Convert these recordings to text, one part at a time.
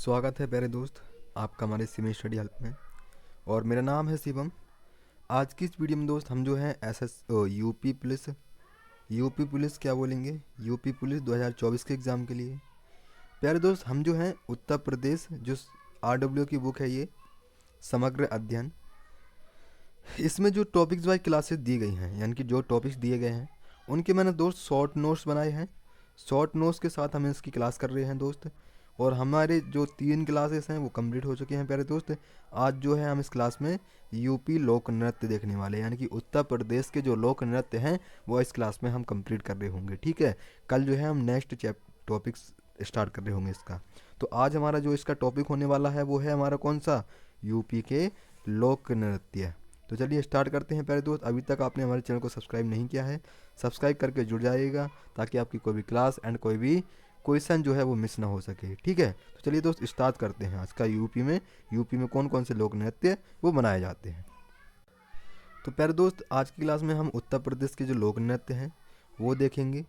स्वागत है प्यारे दोस्त आपका हमारे सिमी स्टडी हेल्प में। और मेरा नाम है शिवम। आज की इस वीडियो में दोस्त हम जो है यूपी पुलिस क्या बोलेंगे, यूपी पुलिस 2024 के एग्ज़ाम के लिए। प्यारे दोस्त हम जो हैं उत्तर प्रदेश जो RW की बुक है ये समग्र अध्ययन, इसमें जो टॉपिक्स वाइज क्लासेस दी गई हैं यानी कि जो टॉपिक्स दिए गए हैं उनके मैंने दोस्त शॉर्ट नोट्स बनाए हैं। शॉर्ट नोट्स के साथ हम इसकी क्लास कर रहे हैं दोस्त। और हमारे जो 3 क्लासेस हैं वो कंप्लीट हो चुके हैं प्यारे दोस्त। आज जो है हम इस क्लास में यूपी लोक नृत्य देखने वाले हैं, यानी कि उत्तर प्रदेश के जो लोक नृत्य हैं वो इस क्लास में हम कंप्लीट कर रहे होंगे। ठीक है, कल जो है हम नेक्स्ट टॉपिक्स स्टार्ट कर रहे होंगे इसका। तो आज हमारा जो इसका टॉपिक होने वाला है वो है हमारा कौन सा, यूपी के लोक नृत्य। तो चलिए स्टार्ट करते हैं प्यारे दोस्त। अभी तक आपने हमारे चैनल को सब्सक्राइब नहीं किया है, सब्सक्राइब करके जुड़ जाइएगा ताकि आपकी कोई भी क्लास एंड कोई भी क्वेश्चन जो है वो मिस ना हो सके। ठीक है, तो चलिए दोस्त स्टार्ट करते हैं आज का यूपी में कौन कौन से लोक नृत्य वो बनाए जाते हैं। तो प्यारे दोस्त आज की क्लास में हम उत्तर प्रदेश के जो लोक नृत्य हैं वो देखेंगे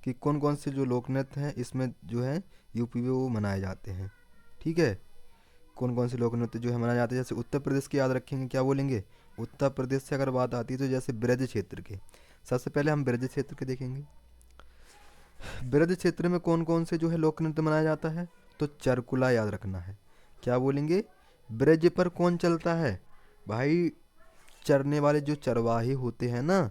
कि कौन कौन से जो लोक नृत्य हैं इसमें जो है यूपी में वो मनाए जाते हैं। ठीक है, कौन कौन से लोक नृत्य जो है मनाए जाते हैं। जैसे उत्तर प्रदेश के याद रखेंगे, क्या बोलेंगे, उत्तर प्रदेश से अगर बात आती है तो जैसे ब्रज क्षेत्र के, सबसे पहले हम ब्रज क्षेत्र के देखेंगे। ब्रज क्षेत्र में कौन कौन से जो है लोक नृत्य मनाया जाता है, तो चरकुला याद रखना है। क्या बोलेंगे, ब्रज पर कौन चलता है भाई, चरने वाले जो चरवाहे होते हैं ना,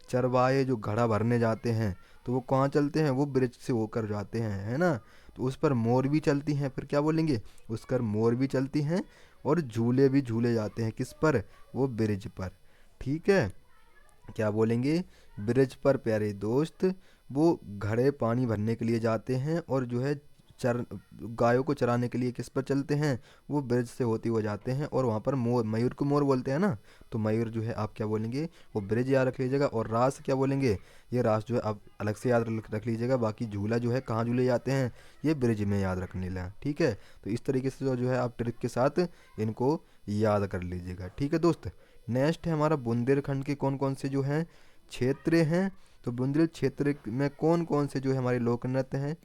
चरवाहे जो घड़ा भरने जाते हैं तो वो कहाँ चलते हैं, वो ब्रिज से होकर जाते हैं, है ना। तो उस पर मोर भी चलती हैं, फिर क्या बोलेंगे, उस पर मोर भी चलती हैं और झूले भी झूले जाते हैं, किस पर, वो ब्रिज पर। ठीक है, क्या बोलेंगे, ब्रिज पर प्यारे दोस्त वो घड़े पानी भरने के लिए जाते हैं और जो है चर गायों को चराने के लिए किस पर चलते हैं, वो ब्रिज से होते हुए जाते हैं। और वहाँ पर मोर, मयूर को मोर बोलते हैं ना, तो मयूर जो है आप क्या बोलेंगे, वो ब्रिज याद रख लीजिएगा। और रास क्या बोलेंगे, ये रास जो है आप अलग से याद रख लीजिएगा। बाकी झूला जो है कहाँ झूले जाते हैं, ये ब्रिज में याद रखने लें। ठीक है, तो इस तरीके से जो है आप ट्रिक के साथ इनको याद कर लीजिएगा। ठीक है दोस्त, नेक्स्ट है हमारा बुंदेलखंड के कौन कौन से जो हैं क्षेत्र हैं। तो बुंदेल क्षेत्र में कौन कौन से जो है हमारे लोक नृत्य हैं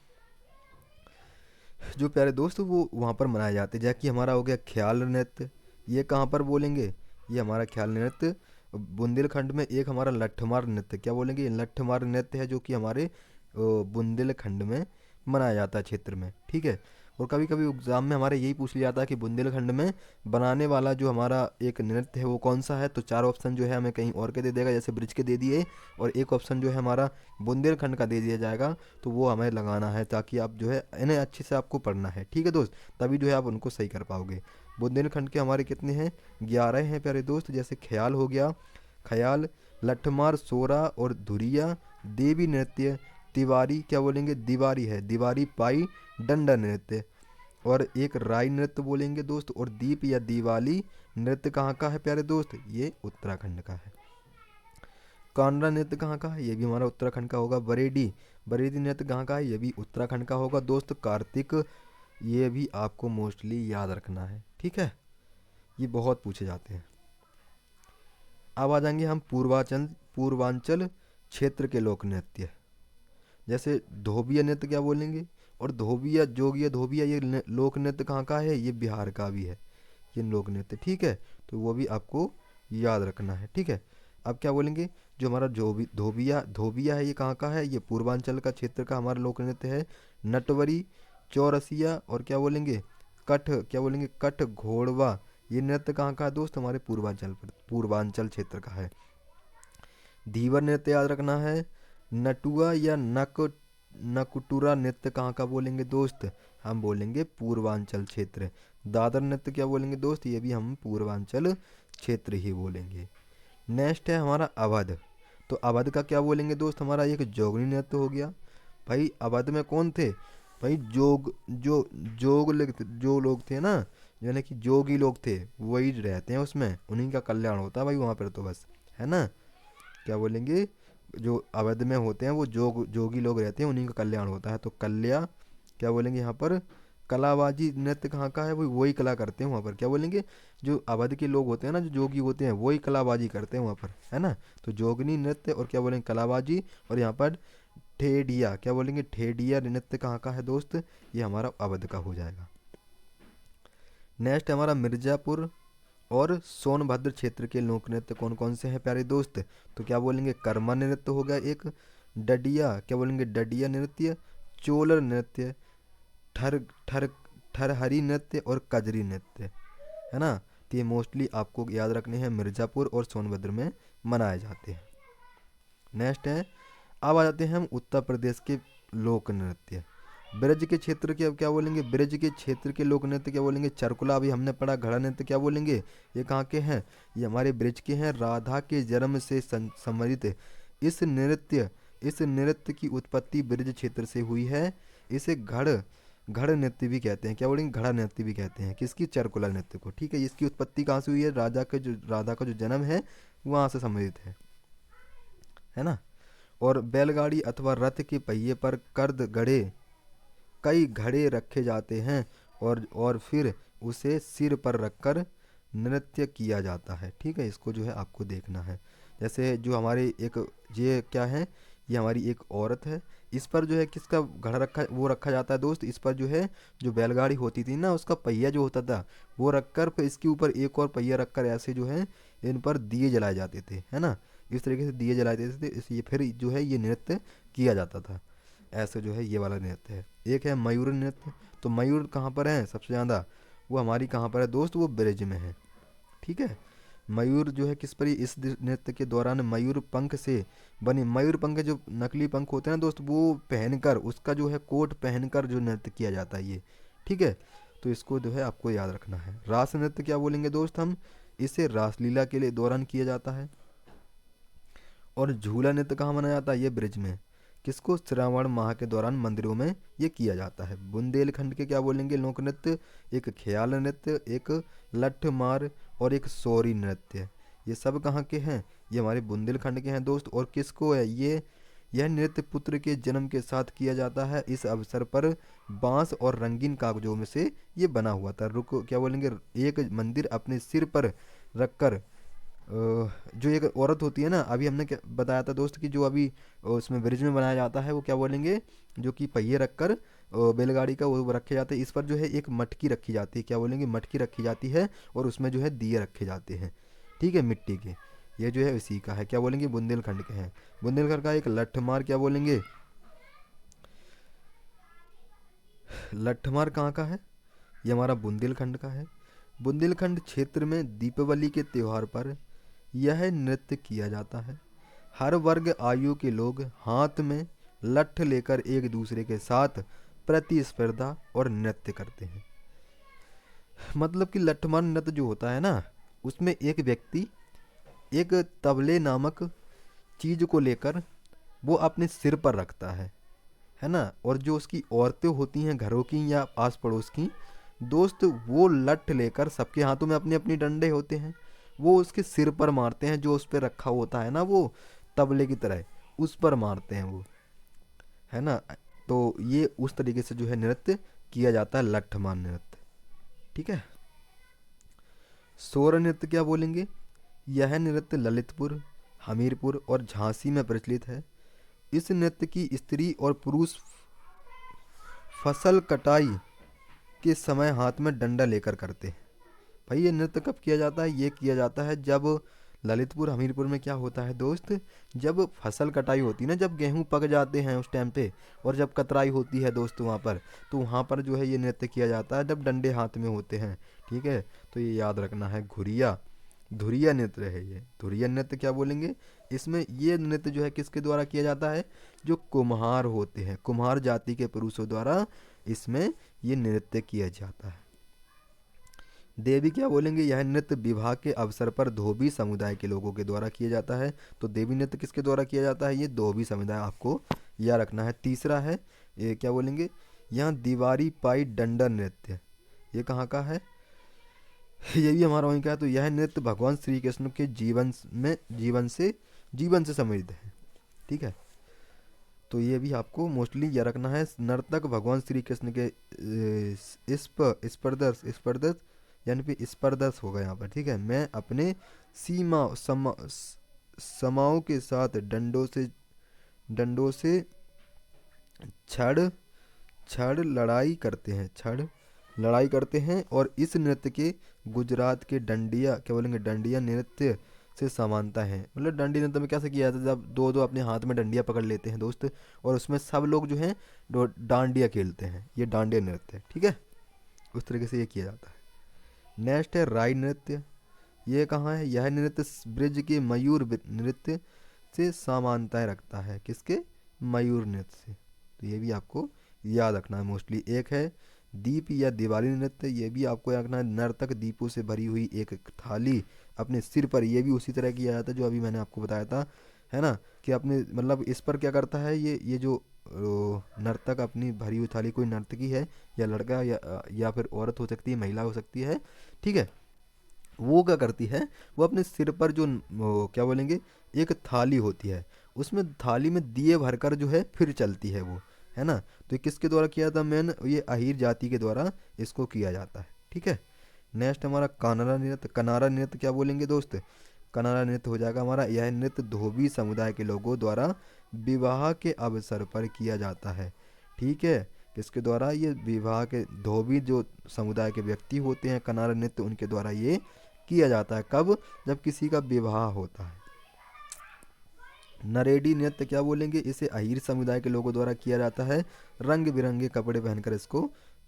जो प्यारे दोस्त वो वहाँ पर मनाए जाते हैं। जैसे कि हमारा हो गया ख्याल नृत्य, ये कहाँ पर बोलेंगे, ये हमारा ख्याल नृत्य बुंदेलखंड में। एक हमारा लट्ठमार नृत्य, क्या बोलेंगे, ये लट्ठमार नृत्य है जो कि हमारे बुंदेलखंड में मनाया जाता है क्षेत्र में। ठीक है, और कभी कभी एग्जाम में हमारे यही पूछ लिया जाता है कि बुंदेलखंड में बनाने वाला जो हमारा एक नृत्य है वो कौन सा है। तो 4 ऑप्शन जो है हमें कहीं और के दे देगा, जैसे ब्रिज के दे दिए, और एक ऑप्शन जो है हमारा बुंदेलखंड का दे दिया जाएगा। तो वो हमें लगाना है ताकि आप जो है इन्हें अच्छे से आपको पढ़ना है। ठीक है दोस्त, तभी जो है आप उनको सही कर पाओगे। बुंदेलखंड के हमारे कितने हैं, 11 हैं प्यारे दोस्त। जैसे ख्याल हो गया, ख्याल, लठमार, सोरा और धुरिया, देवी नृत्य, तिवारी, क्या बोलेंगे, दीवारी है, दीवारी पाई, डंडा नृत्य, और एक राई नृत्य बोलेंगे दोस्त। और दीप या दिवाली नृत्य कहाँ का है प्यारे दोस्त, ये उत्तराखंड का है। कांडा नृत्य कहाँ का है, ये भी हमारा उत्तराखंड का होगा। बरेदी नृत्य कहाँ का है, ये भी उत्तराखंड का होगा दोस्त। कार्तिक, ये भी आपको मोस्टली याद रखना है। ठीक है, ये बहुत पूछे जाते हैं। अब आ जाएंगे हम पूर्वांचल क्षेत्र के लोक नृत्य। जैसे धोबिया नृत्य क्या बोलेंगे, और धोबिया, जोगिया, धोबिया, ये लोक नृत्य कहाँ का है, ये बिहार का भी है ये लोक नृत्य। ठीक है, तो वो भी आपको याद रखना है। ठीक है, अब क्या बोलेंगे, जो हमारा धोबिया धोबिया है ये कहाँ का है, ये पूर्वांचल का क्षेत्र का हमारा लोक नृत्य है। नटवरी, चौरसिया, और क्या बोलेंगे, कठ, क्या बोलेंगे, कठ घोड़वा, ये नृत्य कहाँ का है दोस्त, हमारे पूर्वांचल क्षेत्र का है। धीवर नृत्य याद रखना है। नटुआ या नकुटुरा नृत्य कहाँ का बोलेंगे दोस्त, हम बोलेंगे पूर्वांचल क्षेत्र। दादर नृत्य क्या बोलेंगे दोस्त, ये भी हम पूर्वांचल क्षेत्र ही बोलेंगे। नेक्स्ट है हमारा अवध। तो अवध का क्या बोलेंगे दोस्त, हमारा एक जोगनी नृत्य हो गया। भाई अवध में कौन थे भाई, जो लोग थे ना, यानी कि जोगी लोग थे वही रहते हैं उसमें, उन्हीं का कल्याण होता है भाई वहाँ पर, तो बस है ना। क्या बोलेंगे, जो अवध में होते हैं वो जोगी लोग रहते हैं, उन्हीं का कल्याण होता है। तो कल्या, क्या बोलेंगे यहाँ पर, कलाबाजी नृत्य कहाँ का है, वही कला करते हैं वहाँ पर। क्या बोलेंगे, जो अवध के लोग होते हैं ना, जो जोगी होते हैं वही कलाबाजी करते हैं वहाँ पर, है ना। तो जोगनी नृत्य और क्या बोलेंगे, कलाबाजी। और यहाँ पर ठेडिया, क्या बोलेंगे, ठेडिया नृत्य कहाँ का है दोस्त, ये हमारा अवध का हो जाएगा। नेक्स्ट है हमारा मिर्ज़ापुर और सोनभद्र क्षेत्र के लोक नृत्य कौन कौन से हैं प्यारे दोस्त? तो क्या बोलेंगे, कर्मा नृत्य हो गया एक, डडिया क्या बोलेंगे, डडिया नृत्य, चोलर नृत्य, ठर ठर ठरहरी नृत्य और कजरी नृत्य, है ना। तो ये मोस्टली आपको याद रखने हैं, मिर्ज़ापुर और सोनभद्र में मनाए जाते हैं। नेक्स्ट है, अब आ जाते हैं हम उत्तर प्रदेश के लोक नृत्य। ब्रज के क्षेत्र के अब क्या बोलेंगे, ब्रज के क्षेत्र के लोक नृत्य क्या बोलेंगे, चरकुला अभी हमने पढ़ा, घड़ा नृत्य क्या बोलेंगे, ये कहाँ के हैं, ये हमारे ब्रज के हैं। राधा के जन्म से संबंधित इस नृत्य की उत्पत्ति ब्रज क्षेत्र से हुई है। इसे घड़ नृत्य भी कहते हैं, क्या बोलेंगे, घड़ा नृत्य भी कहते हैं, किसकी, चरकुला नृत्य को। ठीक है, इसकी उत्पत्ति कहाँ से हुई है, राधा का जो जन्म है वहाँ से संबंधित है ना। और बैलगाड़ी अथवा रथ के पहिए पर कर्द गड़े कई घड़े रखे जाते हैं और फिर उसे सिर पर रखकर नृत्य किया जाता है। ठीक है, इसको जो है आपको देखना है। जैसे जो हमारे एक ये क्या है, ये हमारी एक औरत है, इस पर जो है किसका घड़ा रखा जाता है दोस्त, इस पर जो है जो बैलगाड़ी होती थी ना उसका पहिया जो होता था वो रखकर फिर इसके ऊपर एक और पहिया रखकर ऐसे जो है इन पर दिए जलाए जाते थे, है ना। इस तरीके से दिए जलाए जाते थे, इसलिए फिर जो है ये नृत्य किया जाता था। ऐसे जो है ये वाला नृत्य है। एक है मयूर नृत्य, तो मयूर कहाँ पर है सबसे ज़्यादा, वो हमारी कहाँ पर है दोस्त, वो ब्रज में है। ठीक है, मयूर जो है किस पर, इस नृत्य के दौरान मयूर पंख से बने, मयूर पंख जो नकली पंख होते हैं ना दोस्त, वो पहनकर उसका जो है कोट पहनकर जो नृत्य किया जाता है ये। ठीक है, तो इसको जो है आपको याद रखना है। रास नृत्य क्या बोलेंगे दोस्त हम, इसे रासलीला के लिए दौरान किया जाता है। और झूला नृत्य कहाँ मनाया जाता है, ये ब्रज में, किसको, श्रावण माह के दौरान मंदिरों में ये किया जाता है। बुंदेलखंड के क्या बोलेंगे लोक नृत्य, एक ख्याल नृत्य, एक लठ मार और एक सौरी नृत्य। ये सब कहाँ के हैं, ये हमारे बुंदेलखंड के हैं दोस्त। और किसको है ये, यह नृत्य पुत्र के जन्म के साथ किया जाता है। इस अवसर पर बांस और रंगीन कागजों में से ये बना हुआ था। रुको क्या बोलेंगे, एक मंदिर अपने सिर पर रखकर जो एक औरत होती है ना, अभी हमने क्या बताया था दोस्त कि जो अभी उसमें ब्रिज में बनाया जाता है वो क्या बोलेंगे, जो कि पहिए रखकर बैलगाड़ी का वो रखे जाते हैं। इस पर जो है एक मटकी रखी जाती है, क्या बोलेंगे, मटकी रखी जाती है और उसमें जो है दिए रखे जाते हैं। ठीक है, मिट्टी के, ये जो है इसी का है, क्या बोलेंगे, बुंदेलखंड के हैं। बुंदेलखंड का एक लठमार क्या बोलेंगे, लठमार कहाँ का है, ये हमारा बुंदेलखंड का है। बुंदेलखंड क्षेत्र में दीपावली के त्यौहार पर यह नृत्य किया जाता है। हर वर्ग आयु के लोग हाथ में लठ लेकर एक दूसरे के साथ प्रतिस्पर्धा और नृत्य करते हैं। मतलब कि लठमार नृत्य जो होता है ना, उसमें एक व्यक्ति एक तबले नामक चीज को लेकर वो अपने सिर पर रखता है ना। और जो उसकी औरतें होती हैं घरों की या आस पड़ोस की दोस्त, वो लठ लेकर, सबके हाथों में अपने अपनी डंडे होते हैं, वो उसके सिर पर मारते हैं, जो उस पर रखा होता है ना वो तबले की तरह, उस पर मारते हैं वो, है ना। तो ये उस तरीके से जो है नृत्य किया जाता है, लठमार नृत्य। ठीक है, सोर नृत्य क्या बोलेंगे, यह नृत्य ललितपुर, हमीरपुर और झांसी में प्रचलित है। इस नृत्य की स्त्री और पुरुष फसल कटाई के समय हाथ में डंडा लेकर करते हैं। भाई ये नृत्य कब किया जाता है, ये किया जाता है जब ललितपुर हमीरपुर में क्या होता है दोस्त, जब फसल कटाई होती है ना, जब गेहूं पक जाते हैं उस टाइम पे, और जब कतराई होती है दोस्त वहाँ पर, तो वहाँ पर जो है ये नृत्य किया जाता है जब डंडे हाथ में होते हैं। ठीक है, तो ये याद रखना है। घुरिया धुरिया नृत्य है ये, धुरिया नृत्य क्या बोलेंगे, इसमें ये नृत्य जो है किसके द्वारा किया जाता है, जो कुम्हार होते हैं, कुम्हार जाति के पुरुषों द्वारा इसमें ये नृत्य किया जाता है। देवी क्या बोलेंगे, यह नृत्य विवाह के अवसर पर धोबी समुदाय के लोगों के द्वारा किया जाता है। तो देवी नृत्य किसके द्वारा किया जाता है, ये धोबी समुदाय, आपको यह रखना है। तीसरा है ये क्या बोलेंगे, यहाँ दीवारी पाई डंडा नृत्य, ये कहाँ का है, ये भी हमारा वहीं का है। तो यह नृत्य भगवान श्री कृष्ण के जीवन से संबंधित है। ठीक है, तो ये भी आपको मोस्टली यह रखना है। नर्तक भगवान श्री कृष्ण के स्पर्धस यानी कि स्पर्धस होगा यहाँ पर। ठीक है, मैं अपने समाओं के साथ डंडों से छड़ छड़ लड़ाई करते हैं, छड़ लड़ाई करते हैं। और इस नृत्य के गुजरात के डंडिया क्या बोलेंगे, डंडिया नृत्य से समानता है। मतलब डंडी नृत्य में कैसे किया जाता है, जब दो दो अपने हाथ में डंडियाँ पकड़ लेते हैं दोस्त, और उसमें सब लोग जो हैं डांडिया खेलते हैं, ये डांडिया नृत्य है। ठीक है, उस तरीके से ये किया जाता है। नेक्स्ट है राई नृत्य। ये कहाँ है, यह नृत्य ब्रिज के मयूर नृत्य से समानताएं रखता है। किसके, मयूर नृत्य से। तो ये भी आपको याद रखना है मोस्टली। एक है दीप या दिवाली नृत्य, ये भी आपको याद रखना है। नर्तक दीपों से भरी हुई एक थाली अपने सिर पर, ये भी उसी तरह किया जाता है जो अभी मैंने आपको बताया था, है ना, कि अपने मतलब इस पर क्या करता है, ये जो नर्तक अपनी भरी हुई थाली, कोई नर्तकी है या लड़का या फिर औरत हो सकती है, महिला हो सकती है, ठीक है, वो क्या करती है, वो अपने सिर पर जो क्या बोलेंगे, एक थाली होती है, उसमें थाली में दिए भरकर जो है फिर चलती है वो, है ना। तो ये किसके द्वारा किया था, मेन ये अहीर जाति के द्वारा इसको किया जाता है। ठीक है, नेक्स्ट हमारा कानरा नृत्य। कनारा नृत्य क्या बोलेंगे दोस्त, कनारा नृत्य हो जाएगा हमारा, यह नृत्य धोबी समुदाय के लोगों द्वारा विवाह के अवसर पर किया जाता है। ठीक है, किसके द्वारा, ये विवाह के धोबी जो समुदाय के व्यक्ति होते हैं, कनारा नृत्य उनके द्वारा ये किया जाता है। कब, जब किसी का विवाह होता है। नरेडी नृत्य क्या बोलेंगे, इसे अहीर समुदाय के लोगों द्वारा किया जाता है, रंग बिरंगे कपड़े पहनकर इसको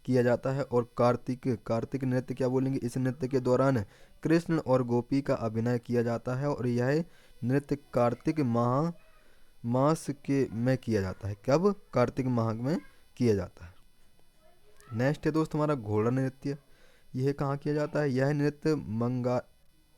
किया जाता है। और कार्तिक नृत्य क्या बोलेंगे, इस नृत्य के दौरान कृष्ण और गोपी का अभिनय किया जाता है, और यह नृत्य कार्तिक मास के में किया जाता है। कब, कार्तिक माह में किया जाता है। नेक्स्ट है दोस्त हमारा घोड़ा नृत्य। यह कहाँ किया जाता है, यह नृत्य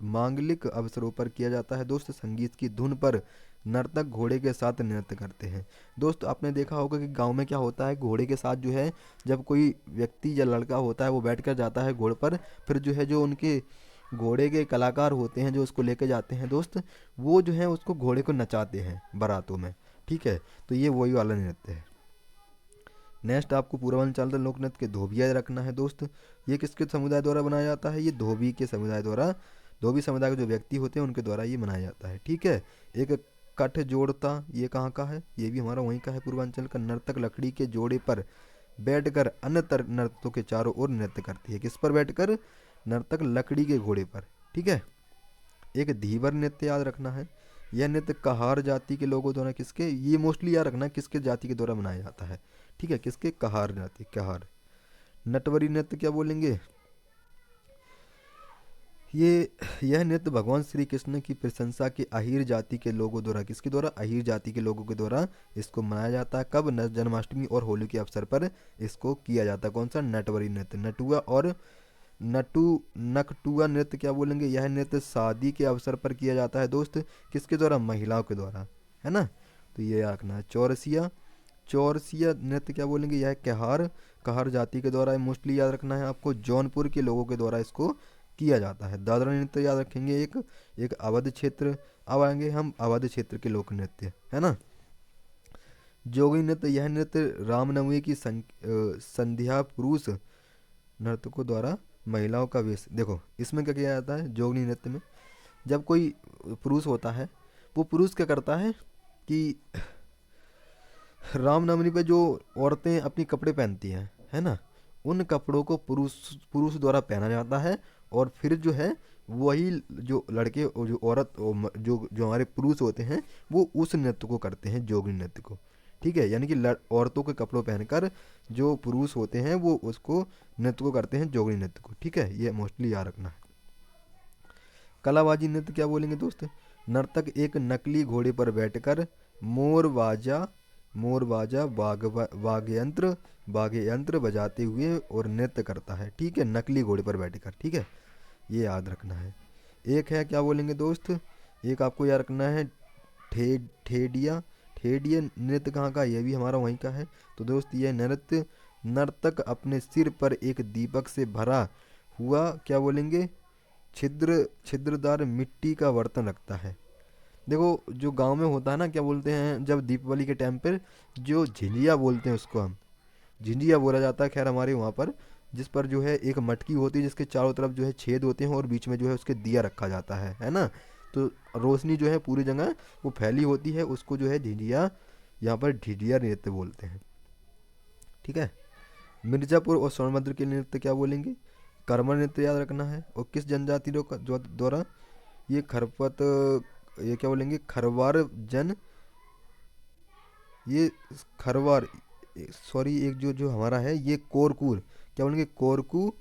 मांगलिक अवसरों पर किया जाता है दोस्त। संगीत की धुन पर नर्तक घोड़े के साथ नृत्य करते हैं। दोस्त आपने देखा होगा कि गांव में क्या होता है, घोड़े के साथ जो है, जब कोई व्यक्ति या लड़का होता है वो बैठ कर जाता है घोड़े पर, फिर जो है जो उनके घोड़े के कलाकार होते हैं जो उसको लेके जाते हैं दोस्त, वो जो है उसको घोड़े को नचाते हैं बारातों में। ठीक है, तो ये वही वाला नृत्य है। नेक्स्ट आपको पूर्वांचल लोक नृत्य के धोबिया रखना है दोस्त। ये किसके समुदाय द्वारा बनाया जाता है, ये धोबी के समुदाय द्वारा, धोबी समुदाय के जो व्यक्ति होते हैं उनके द्वारा ये मनाया जाता है। ठीक है, एक कठ जोड़ता, ये कहाँ का है, ये भी हमारा वहीं का है, पूर्वांचल का। नर्तक लकड़ी के जोड़े पर बैठकर अन्य नर्तकों के चारों ओर नृत्य करती है। किस पर बैठकर, नर्तक लकड़ी के घोड़े पर। ठीक है, एक धीवर नृत्य याद रखना है। यह नृत्य कहार जाति के लोगों द्वारा, किसके, ये मोस्टली याद रखना किसके जाति के द्वारा मनाया जाता है। ठीक है, किसके, कहार जाति, कहार। नटवरी नृत्य क्या बोलेंगे, यह नृत्य भगवान श्री कृष्ण की प्रशंसा के अहीर जाति के लोगों द्वारा, किसके द्वारा, अहीर जाति के लोगों के द्वारा इसको मनाया जाता है। कब, जन्माष्टमी और होली के अवसर पर इसको किया जाता है। कौन सा, नटवरी नृत्य। नटुआ और नकटुआ नृत्य क्या बोलेंगे, यह नृत्य शादी के अवसर पर किया जाता है दोस्त। किसके द्वारा, महिलाओं के द्वारा, है ना। तो ये रखना है। चौरसिया नृत्य क्या बोलेंगे, यह कहार जाति के द्वारा मोस्टली याद रखना है आपको। जौनपुर के लोगों के द्वारा इसको किया जाता है। दादरा नृत्य याद रखेंगे, एक अवध क्षेत्र। अब आएंगे हम अवध क्षेत्र के लोक नृत्य, है ना। जोगी नृत्य, यह नृत्य रामनवमी की संध्या पुरुष नर्तकों द्वारा महिलाओं का वेश। देखो इसमें क्या किया जाता है, जोगनी नृत्य में जब कोई पुरुष होता है, वो पुरुष क्या करता है कि रामनवमी पे जो औरतें अपनी कपड़े पहनती हैं, है ना, उन कपड़ों को पुरुष द्वारा पहना जाता है, और फिर जो है वही जो लड़के और जो औरत जो जो हमारे पुरुष होते हैं वो उस नृत्य को करते हैं, जोगनी नृत्य को। ठीक है, यानी कि औरतों के कपड़ों पहनकर जो पुरुष होते हैं वो उसको नृत्य को करते हैं, जोगनी नृत्य को। ठीक है, ये मोस्टली याद रखना है। कलाबाजी नृत्य क्या बोलेंगे दोस्त, नर्तक एक नकली घोड़े पर बैठकर मोर बाजा वाद्य यंत्र बजाते हुए और नृत्य करता है। ठीक है, नकली घोड़े पर बैठकर। ठीक है, ये याद रखना है। एक है क्या बोलेंगे दोस्त, एक आपको याद रखना है ठेडिया नृत्य कहाँ का, ये भी हमारा वहीं का है। तो दोस्त ये नृत्य नर्तक अपने सिर पर एक दीपक से भरा हुआ क्या बोलेंगे, छिद्रदार मिट्टी का बर्तन रखता है। देखो जो गांव में होता है ना, क्या बोलते हैं, जब दीपावली के टाइम पर जो झिंझिया बोलते हैं, उसको हम झिंझिया बोला जाता है, खैर हमारे वहाँ पर, जिस पर जो है एक मटकी होती है जिसके चारों तरफ जो है छेद होते हैं और बीच में जो है उसके दिया रखा जाता है ना। तो रोशनी जो है पूरी जगह वो फैली होती है, उसको जो है झिंझिया, यहाँ पर झिझिया नृत्य बोलते हैं। ठीक है, मिर्ज़ापुर और सोनभद्र के नृत्य क्या बोलेंगे? कर्मर नृत्य याद रखना है। और किस जनजाति द्वारा? ये खरपत, ये क्या बोलेंगे? खरवार जन, ये खरवार, सॉरी, एक जो जो हमारा है ये कोरकूर, क्या बोलेंगे? कोरकू।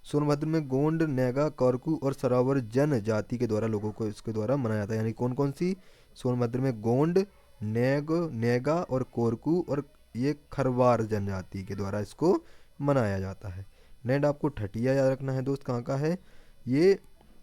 सोनभद्र में गोंड, नेगा, कोरकू और सरावर जनजाति के द्वारा लोगों को इसके द्वारा मनाया जाता है। यानी कौन कौन सी? सोनभद्र में गोंड, नेगा और कोरकू और ये खरवार जनजाति के द्वारा इसको मनाया जाता है। नेक्स्ट आपको ठठिया याद रखना है दोस्त, कहाँ का है ये?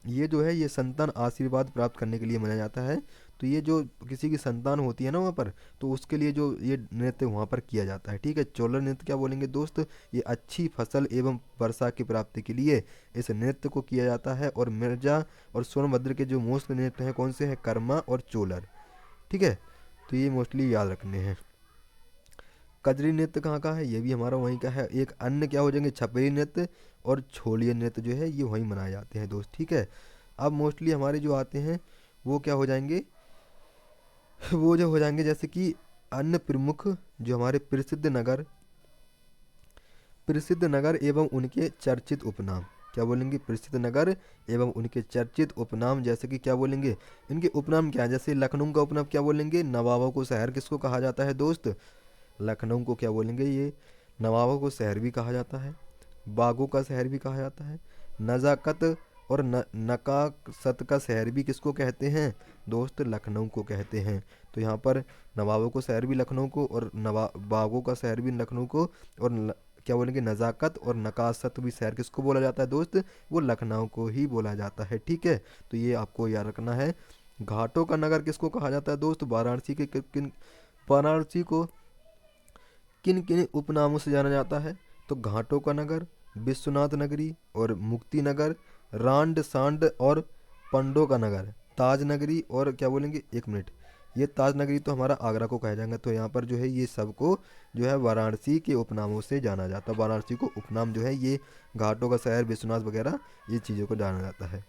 ये जो है ये संतान आशीर्वाद प्राप्त करने के लिए मनाया जाता है। तो ये जो किसी की संतान होती है ना वहाँ पर, तो उसके लिए जो ये नृत्य वहाँ पर किया जाता है। ठीक है। चोलर नृत्य क्या बोलेंगे दोस्त? ये अच्छी फसल एवं वर्षा की प्राप्ति के लिए इस नृत्य को किया जाता है। और मिर्जा और सोनभद्र के जो मोस्ट नृत्य हैं कौन से हैं? कर्मा और चोलर। ठीक है, तो ये मोस्टली याद रखने हैं। कजरी नृत्य कहाँ का है? ये भी हमारा वहीं का है। एक अन्य क्या हो जाएंगे? छपरी नृत्य और छोलिया नृत्य जो है ये वहीं मनाए जाते हैं दोस्त। ठीक है। अब मोस्टली हमारे जो आते हैं वो क्या हो जाएंगे? वो जो हो जाएंगे जैसे कि अन्य प्रमुख जो हमारे प्रसिद्ध नगर एवं उनके चर्चित उपनाम। क्या बोलेंगे? प्रसिद्ध नगर एवं उनके चर्चित उपनाम। जैसे कि क्या बोलेंगे? इनके उपनाम क्या है? जैसे लखनऊ का उपनाम क्या बोलेंगे? नवाबों को शहर किसको कहा जाता है दोस्त? लखनऊ को क्या बोलेंगे? ये नवाबों को शहर भी कहा जाता है, बागों का शहर भी कहा जाता है। नज़ाकत और नकासत का शहर भी किसको कहते हैं दोस्त? लखनऊ को कहते हैं। तो यहाँ पर नवाबों को शहर भी लखनऊ को और बागों का शहर भी लखनऊ को और क्या बोलेंगे? नज़ाकत और नकासत भी शहर किसको बोला जाता है दोस्त? वो लखनऊ को ही बोला जाता है। ठीक है, तो ये आपको याद रखना है। घाटों का नगर किसको कहा जाता है दोस्त? वाराणसी को किन किन उपनामों से जाना जाता है? तो घाटों का नगर, विश्वनाथ नगरी और मुक्ति नगर, रांड सांड और पंडों का नगर, ताज नगरी और क्या बोलेंगे? एक मिनट, ये ताज नगरी तो हमारा आगरा को कहा जाएगा। तो यहाँ पर जो है ये सबको जो है वाराणसी के उपनामों से जाना जाता है। वाराणसी को उपनाम जो है ये घाटों का शहर, विश्वनाथ वगैरह ये चीज़ों को जाना जाता है।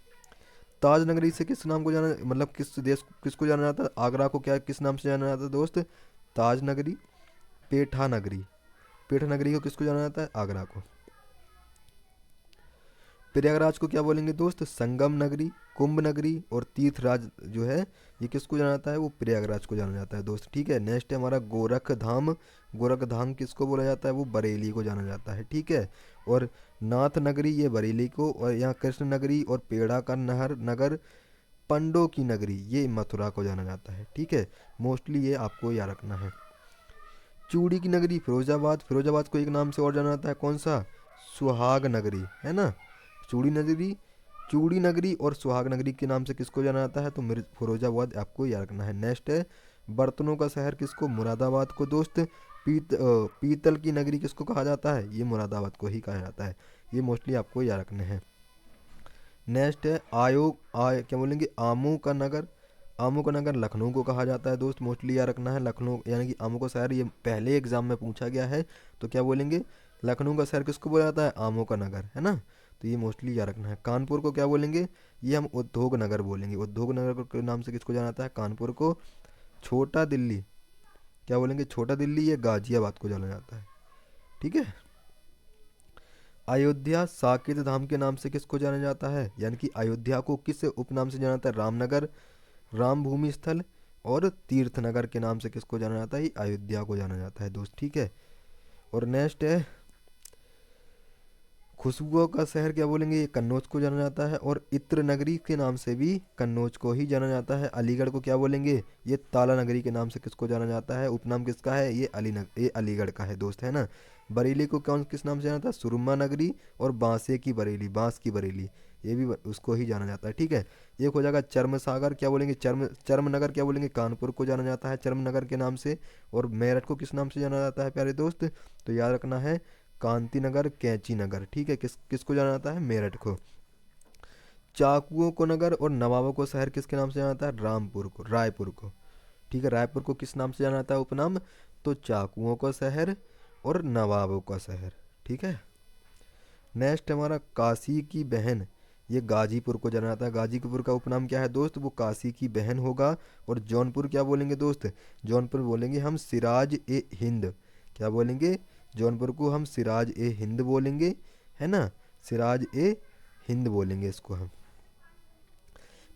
ताज नगरी से किस नाम को जाना, मतलब किस देश किसको जाना जाता है? आगरा को क्या किस नाम से जाना जाता है दोस्त? ताज नगरी। पेठा नगरी, पेठा नगरी को किसको जाना जाता है? आगरा को। प्रयागराज को क्या बोलेंगे दोस्त? संगम नगरी, कुंभ नगरी और तीर्थराज जो है ये किसको जाना जाता है? वो प्रयागराज को जाना जाता है दोस्त। ठीक है। नेक्स्ट है हमारा गोरखधाम। गोरखधाम किसको बोला जाता है? वो बरेली को जाना जाता है। ठीक है। और नाथ नगरी ये बरेली को, और यहाँ कृष्ण नगरी और पेड़ा का नगर, पंडों की नगरी ये मथुरा को जाना जाता है। ठीक है, मोस्टली ये आपको याद रखना है। चूड़ी की नगरी फिरोजाबाद, फिरोजाबाद को एक नाम से और जाना जाता है, कौन सा? सुहाग नगरी, है ना। चूड़ी नगरी और सुहाग नगरी के नाम से किसको जाना जाता है? तो फिरोजाबाद आपको याद रखना है। नेक्स्ट है बर्तनों का शहर किसको? मुरादाबाद को दोस्त। पीतल की नगरी किसको कहा जाता है? ये मुरादाबाद को ही कहा जाता है। ये मोस्टली आपको याद रखने हैं। नेक्स्ट है क्या बोलेंगे? आमू का नगर। आमू का नगर लखनऊ को कहा जाता है दोस्त, मोस्टली याद रखना है। लखनऊ यानी कि आमू का शहर, ये पहले एग्जाम में पूछा गया है। तो क्या बोलेंगे? लखनऊ का शहर किसको बोला जाता है? आमू का नगर, है ना। तो ये मोस्टली याद रखना है। कानपुर को क्या बोलेंगे? ये हम उद्योग नगर बोलेंगे। उद्योग नगर के नाम से किसको जाना जाता है? कानपुर को। छोटा दिल्ली क्या बोलेंगे? छोटा दिल्ली ये गाजियाबाद को जाना जाता है। ठीक है। अयोध्या साकेत धाम के नाम से किसको जाना जाता है? यानी कि अयोध्या को किस उपनाम से जाना जाता है? रामनगर, राम भूमि स्थल और तीर्थ नगर के नाम से किसको जाना जाता है? अयोध्या को जाना जाता है दोस्त। ठीक है। और नेक्स्ट है खुशबुओं का शहर क्या बोलेंगे? ये कन्नौज को जाना जाता है। और इत्र नगरी के नाम से भी कन्नौज को ही जाना जाता है। अलीगढ़ को क्या बोलेंगे? ये ताला नगरी के नाम से किसको जाना जाता है? उपनाम किसका है? ये ये अलीगढ़ का है दोस्त, है ना। बरेली को किस नाम से जाना जाता है? सुरमा नगरी और बांसे की बरेली, बांस की बरेली, ये भी उसको ही जाना जाता है। ठीक है। एक हो जाएगा चर्म सागर क्या बोलेंगे? चर्म नगर क्या बोलेंगे? कानपुर को जाना जाता है चर्म नगर के नाम से। और मेरठ को किस नाम से जाना जाता है प्यारे दोस्त? तो याद रखना है कांति नगर, कैंची नगर। ठीक है। किसको जाना जाता है? मेरठ को। चाकुओं को नगर और नवाबों को शहर किसके नाम से जाना जाता है? रायपुर को। ठीक है। रायपुर को किस नाम से जाना जाता है उपनाम? तो चाकुओं का शहर और नवाबों का शहर। ठीक है। नेक्स्ट हमारा काशी की बहन, ये गाजीपुर को जाना जाता है। गाजीपुर का उपनाम क्या है दोस्त? वो काशी की बहन होगा। और जौनपुर क्या बोलेंगे दोस्त? जौनपुर बोलेंगे हम सिराज ए हिंद। क्या बोलेंगे? जौनपुर को हम सिराज ए हिंद बोलेंगे, है ना, सिराज ए हिंद बोलेंगे इसको हम।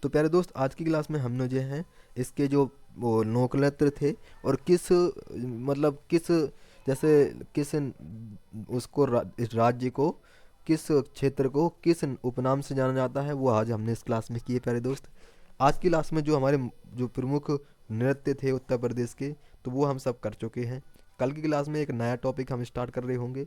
तो प्यारे दोस्त, आज की क्लास में हमने जो है इसके जो वो नोकलत्र थे और किस मतलब किस जैसे किस उसको इस राज्य को, किस क्षेत्र को किस उपनाम से जाना जाता है, वो आज हमने इस क्लास में किए प्यारे दोस्त। आज की क्लास में जो हमारे जो प्रमुख नृत्य थे उत्तर प्रदेश के, तो वो हम सब कर चुके हैं। कल की क्लास में एक नया टॉपिक हम स्टार्ट कर रहे होंगे,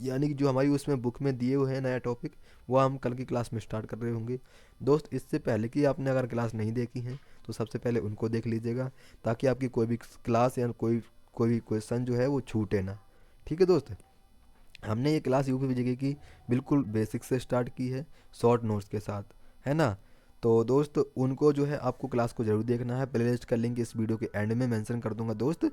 यानी कि जो हमारी उसमें बुक में दिए हुए हैं नया टॉपिक, वो हम कल की क्लास में स्टार्ट कर रहे होंगे। दोस्त, इससे पहले कि आपने अगर क्लास नहीं देखी है तो सबसे पहले उनको देख लीजिएगा, ताकि आपकी कोई भी क्लास या कोई भी क्वेश्चन जो है वो छूटे ना। ठीक है दोस्त, हमने ये क्लास यूपी विजय की बिल्कुल बेसिक से स्टार्ट की है, शॉर्ट नोट्स के साथ, है ना। तो दोस्त, उनको जो है आपको क्लास को ज़रूर देखना है। प्ले लिस्ट का लिंक इस वीडियो के एंड में मेंशन कर दूंगा दोस्त,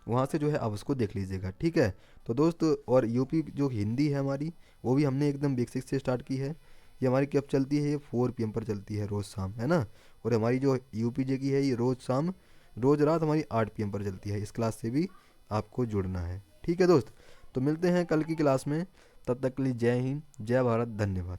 वहाँ से जो है आप उसको देख लीजिएगा, ठीक है। तो दोस्त, और यूपी जो हिंदी है हमारी, वो भी हमने एकदम बेसिक से स्टार्ट की है। ये हमारी कब चलती है? ये 4 PM पर चलती है रोज़ शाम, है ना। और हमारी जो यूपी जे की है ये रोज़ शाम, रोज़ रात हमारी 8 PM पर चलती है। इस क्लास से भी आपको जुड़ना है, ठीक है दोस्त। तो मिलते हैं कल की क्लास में, तब तक के लिए जय हिंद, जय भारत, धन्यवाद।